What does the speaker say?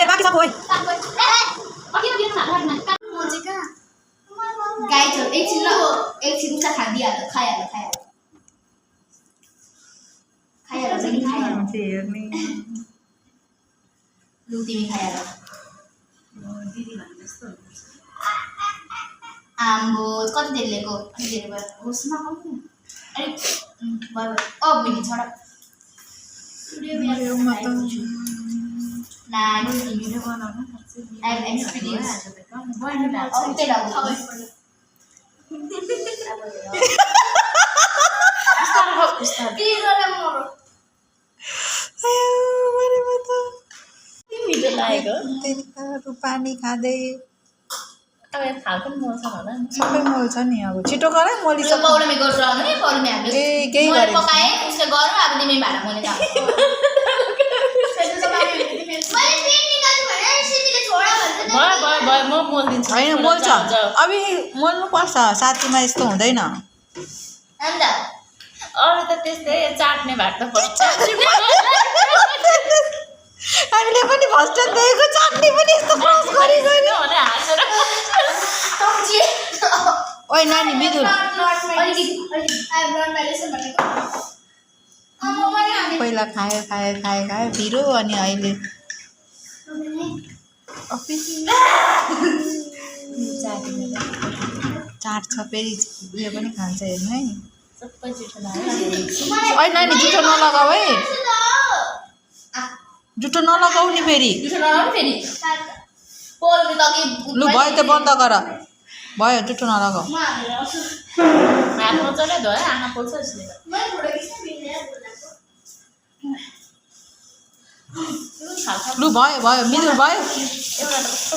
बाकी सब होय गाई छ एकछिन ल एकछिन उता खाइहाल्यो हेर्ने लु तिमी खाइहाल्यो दिदी भन्ने जस्तो आम्बो कति धेरै लिएको अलि धेरै भयो होस् न खाउँ अलिक भयो बहिनी छोडा I'm experienced. पानी खाँदै सबै मोल्छ नि अब छिटो गर मोलिसक्छ केही गरेको होइन मोल्छ अब मोल्नु पर्छ साथीमा यस्तो हुँदैन अरू त त्यस्तै चाट्ने भात त फर्स्ट हामीले पनि फर्स्ट टाइम देखेको चाट्ने पनि यस्तो क्रस गरिगयो भने हाँसेर ओइ नानी मिदुल पहिला खायो भिरो अनि अहिले चाट्छ फेरि उयो पनि खान्छ हेर्नु है सबै जुठो लाग्यो ओइ नानी जुठो नलगाऊ है जुठो नलगाऊ नि फेरि लु भयो त बन्द गर भयो जुठो नलगाऊ हात मजाले धोयो आँखा पोल्छ यसले लु भयो मिदुल भयो एउटा त कस्तो